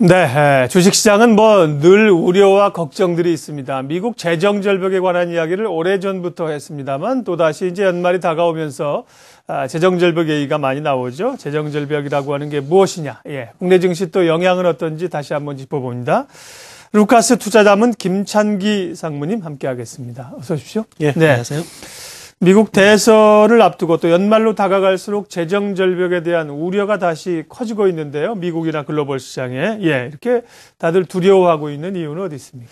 네, 주식시장은 늘 우려와 걱정들이 있습니다. 미국 재정 절벽에 관한 이야기를 오래전부터 했습니다만 또다시 이제 연말이 다가오면서 재정 절벽 얘기가 많이 나오죠. 재정 절벽이라고 하는 게 무엇이냐. 국내 증시 또 영향은 어떤지 다시 한번 짚어봅니다. 루카스 투자자문 김찬기 상무님 함께하겠습니다. 어서 오십시오. 네, 안녕하세요. 미국 대선을 앞두고 또 연말로 다가갈수록 재정 절벽에 대한 우려가 다시 커지고 있는데요. 미국이나 글로벌 시장에 이렇게 다들 두려워하고 있는 이유는 어디 있습니까?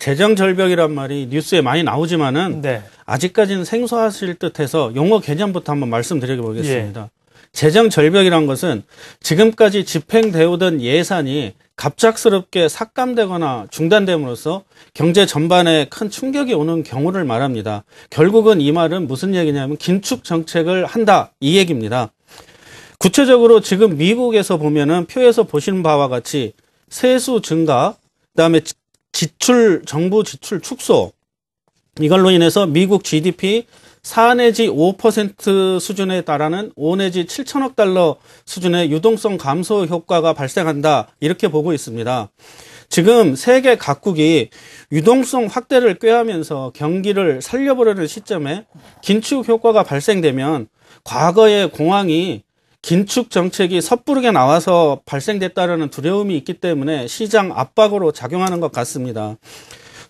재정 절벽이란 말이 뉴스에 많이 나오지만은 아직까지는 생소하실 듯해서 용어 개념부터 한번 말씀드려 보겠습니다. 재정 절벽이란 것은 지금까지 집행되어 오던 예산이 갑작스럽게 삭감되거나 중단됨으로써 경제 전반에 큰 충격이 오는 경우를 말합니다. 결국은 이 말은 무슨 얘기냐면 긴축 정책을 한다 이 얘기입니다. 구체적으로 지금 미국에서 보면은 표에서 보시는 바와 같이 세수 증가, 그다음에 정부 지출 축소, 이걸로 인해서 미국 GDP 4 내지 5% 수준에 달하는 5 내지 7천억 달러 수준의 유동성 감소 효과가 발생한다 이렇게 보고 있습니다. 지금 세계 각국이 유동성 확대를 꾀하면서 경기를 살려보려는 시점에 긴축 효과가 발생되면 과거의 공황이 긴축 정책이 섣부르게 나와서 발생됐다는 두려움이 있기 때문에 시장 압박으로 작용하는 것 같습니다.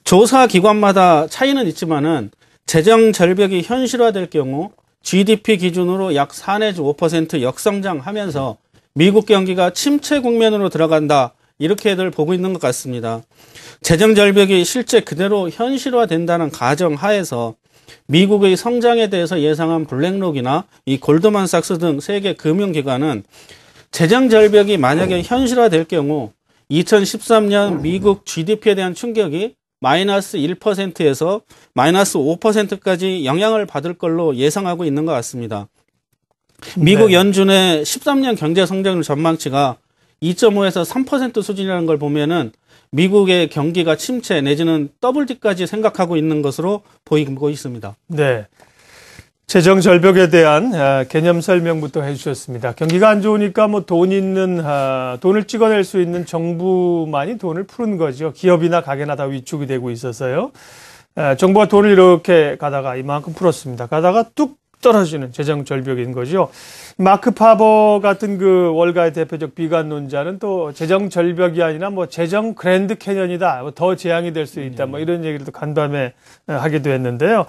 조사 기관마다 차이는 있지만은 재정 절벽이 현실화될 경우 GDP 기준으로 약 4 내지 5% 역성장하면서 미국 경기가 침체 국면으로 들어간다 이렇게들 보고 있는 것 같습니다. 재정 절벽이 실제 그대로 현실화된다는 가정 하에서 미국의 성장에 대해서 예상한 블랙록이나 이 골드만삭스 등 세계 금융기관은 재정 절벽이 만약에 현실화될 경우 2013년 미국 GDP에 대한 충격이 마이너스 1%에서 마이너스 5%까지 영향을 받을 걸로 예상하고 있는 것 같습니다. 미국 연준의 13년 경제 성장률 전망치가 2.5에서 3% 수준이라는 걸 보면은 미국의 경기가 침체 내지는 더블디까지 생각하고 있는 것으로 보이고 있습니다. 네. 재정 절벽에 대한 개념 설명부터 해주셨습니다. 경기가 안 좋으니까 돈을 찍어낼 수 있는 정부만이 돈을 푸는 거죠. 기업이나 가게나 다 위축이 되고 있어서요. 정부가 돈을 이렇게 가다가 이만큼 풀었습니다. 가다가 뚝 떨어지는 재정 절벽인 거죠. 마크 파버 같은 그 월가의 대표적 비관론자는 또 재정 절벽이 아니라 재정 그랜드 캐년이다. 더 재앙이 될 수 있다. 이런 얘기를 또 간밤에 하기도 했는데요.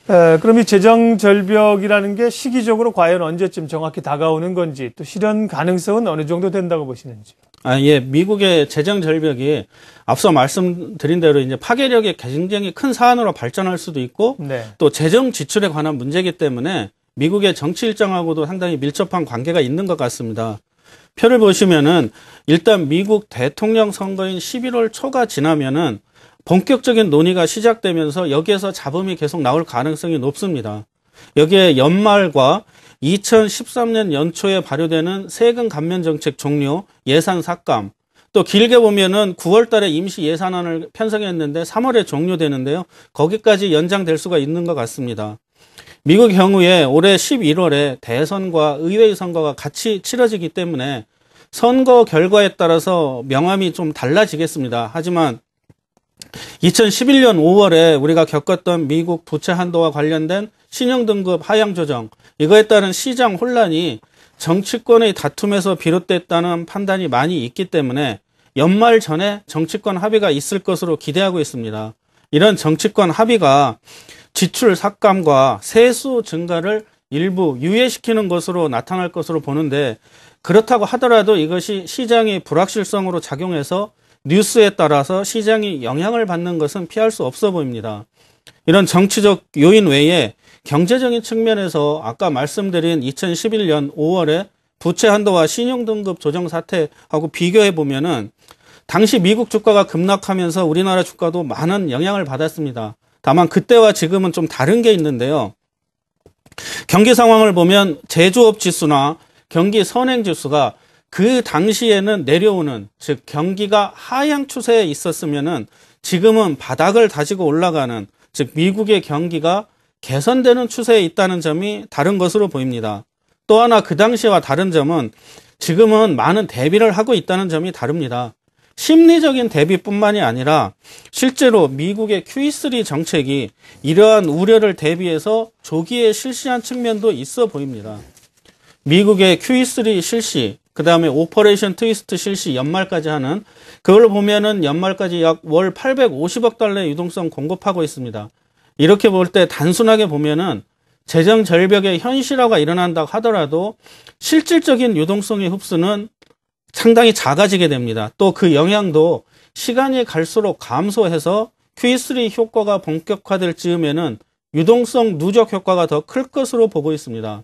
그럼 이 재정 절벽이라는 게 시기적으로 과연 언제쯤 정확히 다가오는 건지 또 실현 가능성은 어느 정도 된다고 보시는지. 미국의 재정 절벽이 앞서 말씀드린 대로 이제 파괴력이 굉장히 큰 사안으로 발전할 수도 있고 또 재정 지출에 관한 문제이기 때문에 미국의 정치 일정하고도 상당히 밀접한 관계가 있는 것 같습니다. 표를 보시면은 일단 미국 대통령 선거인 11월 초가 지나면은 본격적인 논의가 시작되면서 여기에서 잡음이 계속 나올 가능성이 높습니다. 여기에 연말과 2013년 연초에 발효되는 세금 감면 정책 종료, 예산 삭감, 또 길게 보면은 9월 달에 임시 예산안을 편성했는데 3월에 종료되는데요. 거기까지 연장될 수가 있는 것 같습니다. 미국 경우에 올해 11월에 대선과 의회 선거가 같이 치러지기 때문에 선거 결과에 따라서 명암이 좀 달라지겠습니다. 하지만 2011년 5월에 우리가 겪었던 미국 부채 한도와 관련된 신용등급 하향 조정, 이거에 따른 시장 혼란이 정치권의 다툼에서 비롯됐다는 판단이 많이 있기 때문에 연말 전에 정치권 합의가 있을 것으로 기대하고 있습니다. 이런 정치권 합의가 지출 삭감과 세수 증가를 일부 유예시키는 것으로 나타날 것으로 보는데, 그렇다고 하더라도 이것이 시장의 불확실성으로 작용해서 뉴스에 따라서 시장이 영향을 받는 것은 피할 수 없어 보입니다. 이런 정치적 요인 외에 경제적인 측면에서 아까 말씀드린 2011년 5월에 부채 한도와 신용등급 조정 사태하고 비교해 보면은 당시 미국 주가가 급락하면서 우리나라 주가도 많은 영향을 받았습니다. 다만 그때와 지금은 좀 다른 게 있는데요. 경기 상황을 보면 제조업 지수나 경기 선행 지수가 그 당시에는 내려오는, 즉 경기가 하향 추세에 있었으면은 지금은 바닥을 다지고 올라가는, 즉 미국의 경기가 개선되는 추세에 있다는 점이 다른 것으로 보입니다. 또 하나 그 당시와 다른 점은 지금은 많은 대비를 하고 있다는 점이 다릅니다. 심리적인 대비뿐만이 아니라 실제로 미국의 QE3 정책이 이러한 우려를 대비해서 조기에 실시한 측면도 있어 보입니다. 미국의 QE3 실시, 그 다음에 오퍼레이션 트위스트 실시 연말까지 하는, 그걸 보면은 연말까지 약 월 850억 달러의 유동성 공급하고 있습니다. 이렇게 볼 때 단순하게 보면은 재정 절벽의 현실화가 일어난다고 하더라도 실질적인 유동성의 흡수는 상당히 작아지게 됩니다. 또 그 영향도 시간이 갈수록 감소해서 QE3 효과가 본격화될 즈음에는 유동성 누적 효과가 더 클 것으로 보고 있습니다.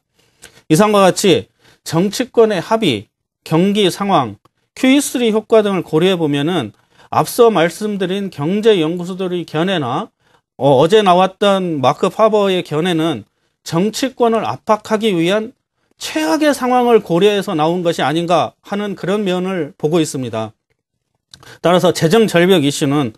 이상과 같이 정치권의 합의, 경기 상황, QE3 효과 등을 고려해 보면은 앞서 말씀드린 경제연구소들의 견해나 어제 나왔던 마크 파버의 견해는 정치권을 압박하기 위한 최악의 상황을 고려해서 나온 것이 아닌가 하는 그런 면을 보고 있습니다. 따라서 재정 절벽 이슈는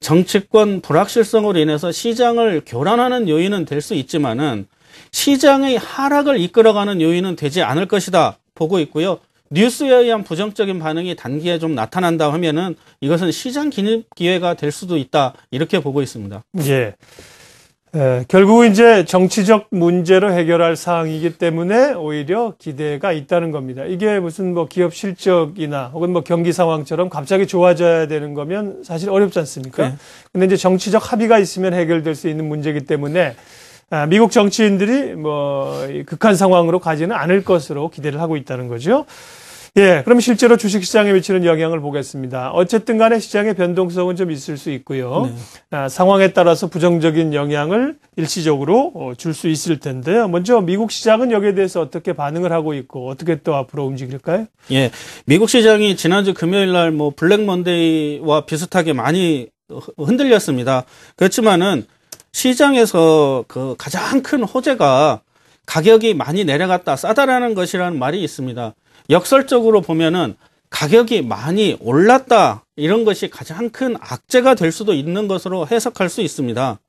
정치권 불확실성으로 인해서 시장을 교란하는 요인은 될 수 있지만은 시장의 하락을 이끌어가는 요인은 되지 않을 것이다 보고 있고요. 뉴스에 의한 부정적인 반응이 단기에 좀 나타난다 하면은 이것은 시장 기립 기회가 될 수도 있다, 이렇게 보고 있습니다. 예. 결국은 이제 정치적 문제로 해결할 사항이기 때문에 오히려 기대가 있다는 겁니다. 이게 무슨 뭐 기업 실적이나 혹은 뭐 경기 상황처럼 갑자기 좋아져야 되는 거면 사실 어렵지 않습니까? 네. 근데 이제 정치적 합의가 있으면 해결될 수 있는 문제이기 때문에 미국 정치인들이 뭐 극한 상황으로 가지는 않을 것으로 기대를 하고 있다는 거죠. 예, 그럼 실제로 주식시장에 미치는 영향을 보겠습니다. 어쨌든 간에 시장의 변동성은 좀 있을 수 있고요. 네. 상황에 따라서 부정적인 영향을 일시적으로 줄 수 있을 텐데요. 먼저 미국 시장은 여기에 대해서 어떻게 반응을 하고 있고 어떻게 또 앞으로 움직일까요? 예, 미국 시장이 지난주 금요일 날 뭐 블랙 먼데이와 비슷하게 많이 흔들렸습니다. 그렇지만은 시장에서 그 가장 큰 호재가 가격이 많이 내려갔다, 싸다라는 것이라는 말이 있습니다. 역설적으로 보면은 가격이 많이 올랐다, 이런 것이 가장 큰 악재가 될 수도 있는 것으로 해석할 수 있습니다.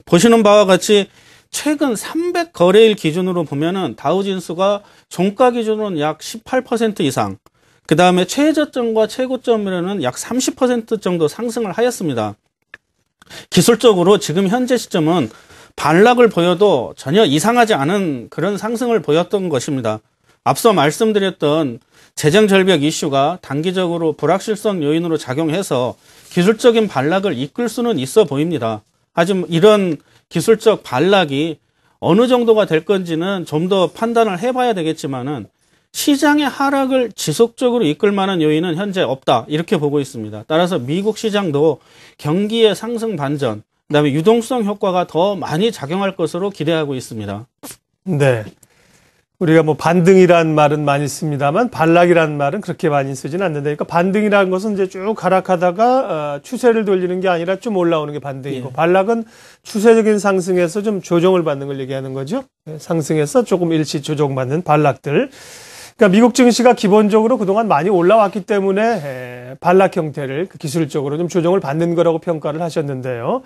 보시는 바와 같이 최근 300거래일 기준으로 보면은 다우지수가 종가 기준으로는 약 18% 이상, 그 다음에 최저점과 최고점으로는 약 30% 정도 상승을 하였습니다. 기술적으로 지금 현재 시점은 반락을 보여도 전혀 이상하지 않은 그런 상승을 보였던 것입니다. 앞서 말씀드렸던 재정 절벽 이슈가 단기적으로 불확실성 요인으로 작용해서 기술적인 반락을 이끌 수는 있어 보입니다. 하지만 이런 기술적 반락이 어느 정도가 될 건지는 좀 더 판단을 해봐야 되겠지만은 시장의 하락을 지속적으로 이끌 만한 요인은 현재 없다, 이렇게 보고 있습니다. 따라서 미국 시장도 경기의 상승 반전, 그다음에 유동성 효과가 더 많이 작용할 것으로 기대하고 있습니다. 네. 우리가 뭐 반등이란 말은 많이 씁니다만 반락이란 말은 그렇게 많이 쓰지는 않는다. 그러니까 반등이라는 것은 이제 쭉 하락하다가 추세를 돌리는 게 아니라 좀 올라오는 게 반등이고, 예. 반락은 추세적인 상승에서 좀 조정을 받는 걸 얘기하는 거죠. 상승에서 조금 일시 조정받는 반락들. 그러니까 미국 증시가 기본적으로 그동안 많이 올라왔기 때문에 반락 형태를 기술적으로 좀 조정을 받는 거라고 평가를 하셨는데요.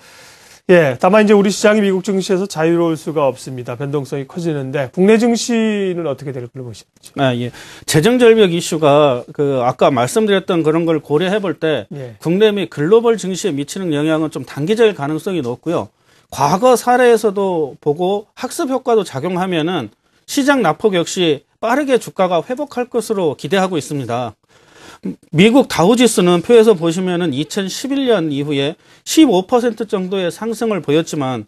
예, 다만 이제 우리 시장이 미국 증시에서 자유로울 수가 없습니다. 변동성이 커지는데 국내 증시는 어떻게 될 걸로 보시는지? 예. 재정 절벽 이슈가 아까 말씀드렸던 그런 걸 고려해 볼 때, 예. 국내 및 글로벌 증시에 미치는 영향은 좀 단기적일 가능성이 높고요. 과거 사례에서도 보고 학습 효과도 작용하면은 시장 낙폭 역시 빠르게 주가가 회복할 것으로 기대하고 있습니다. 미국 다우지수는 표에서 보시면은 2011년 이후에 15% 정도의 상승을 보였지만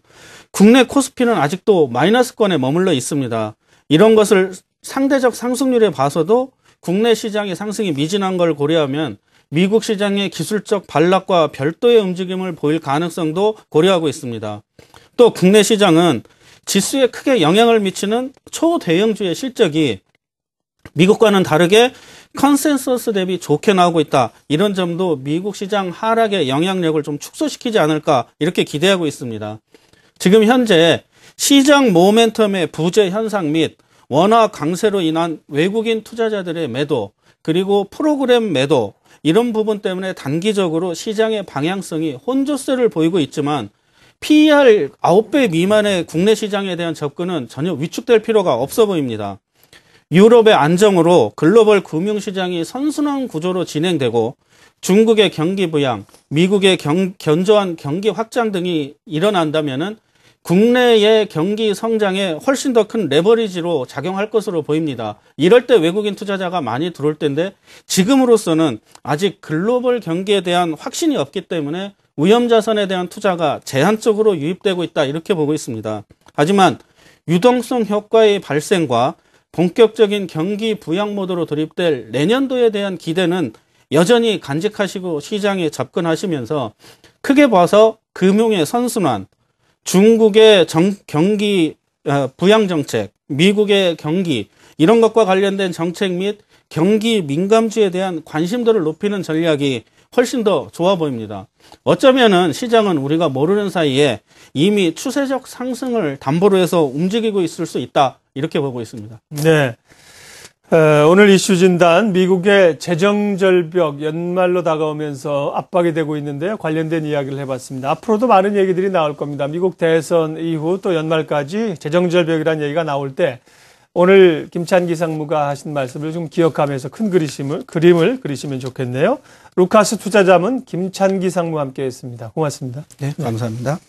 국내 코스피는 아직도 마이너스권에 머물러 있습니다. 이런 것을 상대적 상승률에 봐서도 국내 시장의 상승이 미진한 걸 고려하면 미국 시장의 기술적 반락과 별도의 움직임을 보일 가능성도 고려하고 있습니다. 또 국내 시장은 지수에 크게 영향을 미치는 초대형주의 실적이 미국과는 다르게 컨센서스 대비 좋게 나오고 있다. 이런 점도 미국 시장 하락의 영향력을 좀 축소시키지 않을까, 이렇게 기대하고 있습니다. 지금 현재 시장 모멘텀의 부재 현상 및 원화 강세로 인한 외국인 투자자들의 매도, 그리고 프로그램 매도 이런 부분 때문에 단기적으로 시장의 방향성이 혼조세를 보이고 있지만 PER 9배 미만의 국내 시장에 대한 접근은 전혀 위축될 필요가 없어 보입니다. 유럽의 안정으로 글로벌 금융시장이 선순환 구조로 진행되고 중국의 경기 부양, 미국의 견조한 경기 확장 등이 일어난다면은 국내의 경기 성장에 훨씬 더 큰 레버리지로 작용할 것으로 보입니다. 이럴 때 외국인 투자자가 많이 들어올 텐데 지금으로서는 아직 글로벌 경기에 대한 확신이 없기 때문에 위험자산에 대한 투자가 제한적으로 유입되고 있다 이렇게 보고 있습니다. 하지만 유동성 효과의 발생과 본격적인 경기 부양 모드로 돌입될 내년도에 대한 기대는 여전히 간직하시고 시장에 접근하시면서 크게 봐서 금융의 선순환, 중국의 경기 부양 정책, 미국의 경기 이런 것과 관련된 정책 및 경기 민감주에 대한 관심도를 높이는 전략이 훨씬 더 좋아 보입니다. 어쩌면은 시장은 우리가 모르는 사이에 이미 추세적 상승을 담보로 해서 움직이고 있을 수 있다 이렇게 보고 있습니다. 네. 오늘 이슈 진단 미국의 재정 절벽 연말로 다가오면서 압박이 되고 있는데요. 관련된 이야기를 해봤습니다. 앞으로도 많은 얘기들이 나올 겁니다. 미국 대선 이후 또 연말까지 재정 절벽이라는 얘기가 나올 때 오늘 김찬기 상무가 하신 말씀을 좀 기억하면서 큰 그림을 그리시면 좋겠네요. 루카스 투자자문 김찬기 상무와 함께했습니다. 고맙습니다. 네, 감사합니다.